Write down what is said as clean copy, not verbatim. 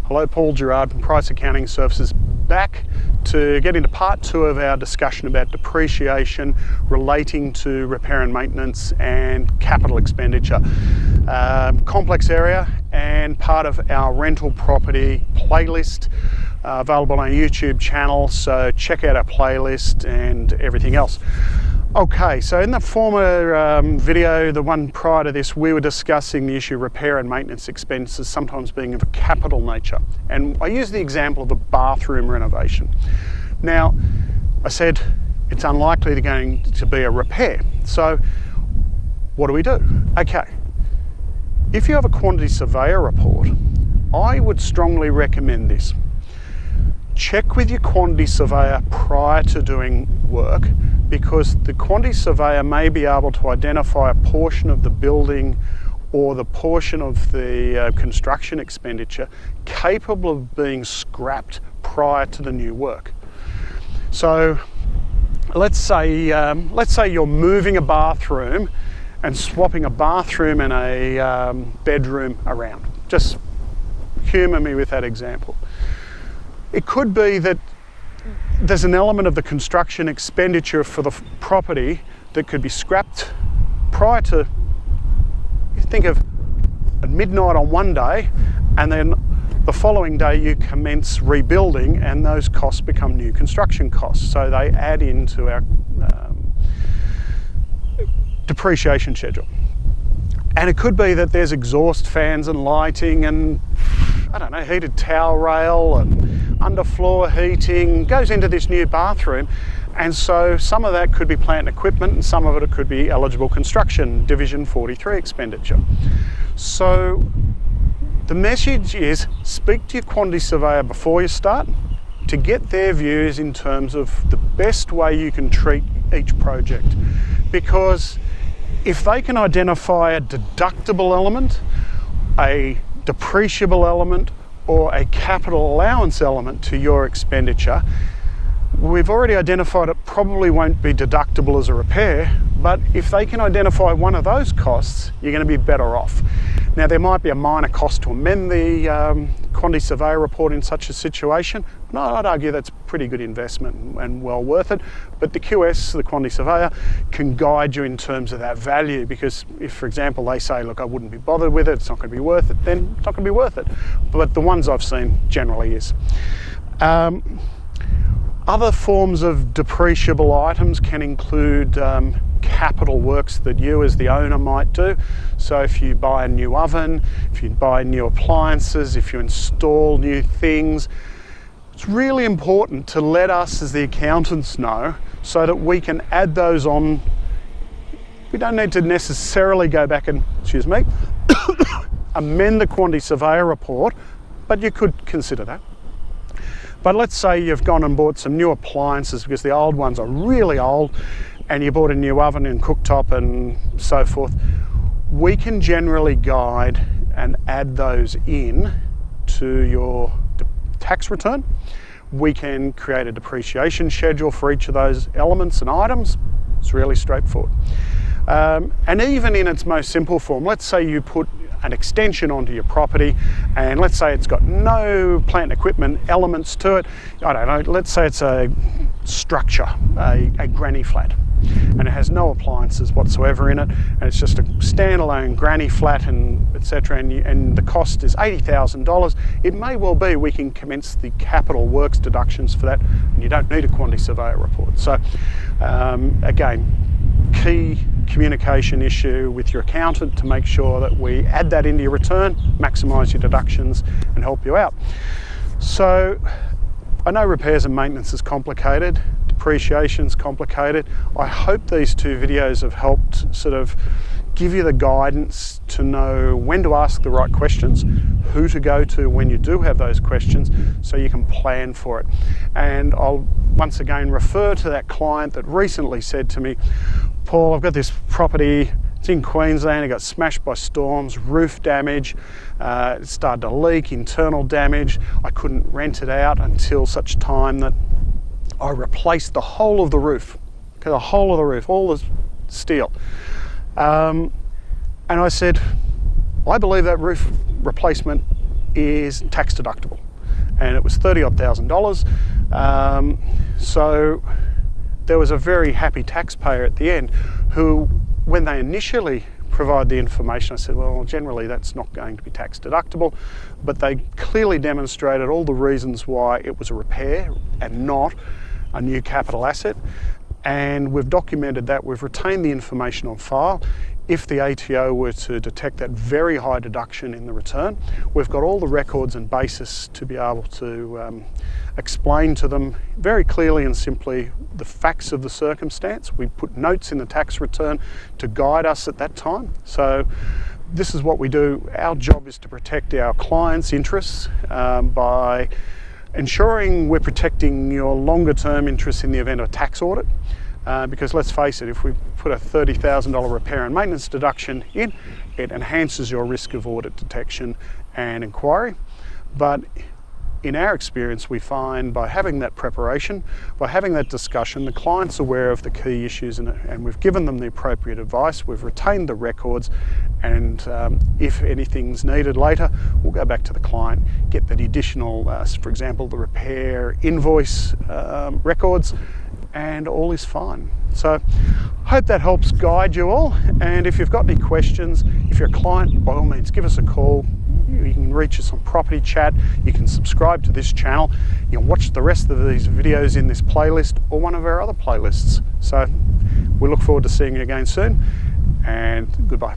Hello, Paul Gerard from Price Accounting Services, back to get into part 2 of our discussion about depreciation relating to repair and maintenance and capital expenditure. Complex area and part of our rental property playlist, available on our YouTube channel, so check out our playlist and everything else. Okay, so in the former video, the one prior to this, we were discussing the issue of repair and maintenance expenses sometimes being of a capital nature. And I used the example of a bathroom renovation. Now, I said it's unlikely going to be a repair. So what do? Okay, if you have a Quantity Surveyor report, I would strongly recommend this. Check with your Quantity Surveyor prior to doing work, because the Quantity Surveyor may be able to identify a portion of the building or the portion of the construction expenditure capable of being scrapped prior to the new work. So let's say you're moving a bathroom and swapping a bathroom and a bedroom around. Just humour me with that example. It could be that there's an element of the construction expenditure for the property that could be scrapped prior to, you think of at midnight on one day, and then the following day you commence rebuilding and those costs become new construction costs. So they add into our depreciation schedule. And it could be that there's exhaust fans and lighting and, I don't know, heated towel rail and underfloor heating goes into this new bathroom. And so some of that could be plant and equipment and some of it could be eligible construction, Division 43 expenditure. So the message is speak to your Quantity Surveyor before you start to get their views in terms of the best way you can treat each project. Because if they can identify a deductible element, a depreciable element, or a capital allowance element to your expenditure, we've already identified it probably won't be deductible as a repair, but if they can identify one of those costs, you're going to be better off. Now, there might be a minor cost to amend the Quantity Surveyor report in such a situation. No, I'd argue that's a pretty good investment and well worth it. But the QS, the Quantity Surveyor, can guide you in terms of that value, because if, for example, they say, look, I wouldn't be bothered with it, it's not going to be worth it, then it's not going to be worth it. But the ones I've seen generally is. Other forms of depreciable items can include capital works that you as the owner might do. So if you buy a new oven, if you buy new appliances, if you install new things, it's really important to let us as the accountants know so that we can add those on. We don't need to necessarily go back and, amend the Quantity Surveyor report, but you could consider that. But let's say you've gone and bought some new appliances because the old ones are really old, and you bought a new oven and cooktop and so forth. We can generally guide and add those in to your tax return. We can create a depreciation schedule for each of those elements and items. It's really straightforward. And even in its most simple form, let's say you put an extension onto your property, and let's say it's got no plant equipment elements to it. I don't know, let's say it's a structure, a granny flat, and it has no appliances whatsoever in it, and it's just a standalone granny flat and etc. And the cost is $80,000. It may well be we can commence the capital works deductions for that, and you don't need a Quantity Surveyor report. So again, key communication issue with your accountant to make sure that we add that into your return, maximise your deductions and help you out. So I know repairs and maintenance is complicated, depreciation is complicated. I hope these two videos have helped sort of give you the guidance to know when to ask the right questions, who to go to when you do have those questions, so you can plan for it. And I'll once again refer to that client that recently said to me, Paul, I've got this property, it's in Queensland, it got smashed by storms, roof damage, it started to leak, internal damage. I couldn't rent it out until such time that I replaced the whole of the roof. Okay, the whole of the roof, all the steel. And I said, I believe that roof replacement is tax deductible, and it was $30,000. So there was a very happy taxpayer at the end who, when they initially provide the information, I said, well, generally that's not going to be tax deductible, but they clearly demonstrated all the reasons why it was a repair and not a new capital asset. And we've documented that, we've retained the information on file. If the ATO were to detect that very high deduction in the return, we've got all the records and basis to be able to explain to them very clearly and simply the facts of the circumstance. We put notes in the tax return to guide us at that time. So this is what we do. Our job is to protect our clients' interests by ensuring we're protecting your longer term interests in the event of a tax audit. Because let's face it, if we put a $30,000 repair and maintenance deduction in, it enhances your risk of audit detection and inquiry. But in our experience, we find by having that preparation, by having that discussion, the client's aware of the key issues and we've given them the appropriate advice, we've retained the records, and if anything's needed later, we'll go back to the client, get the additional, for example, the repair invoice records, and all is fine. So hope that helps guide you all, and if you've got any questions, if you're a client, by all means give us a call. You can reach us on Property Chat, you can subscribe to this channel, you can watch the rest of these videos in this playlist or one of our other playlists. So we look forward to seeing you again soon, and goodbye.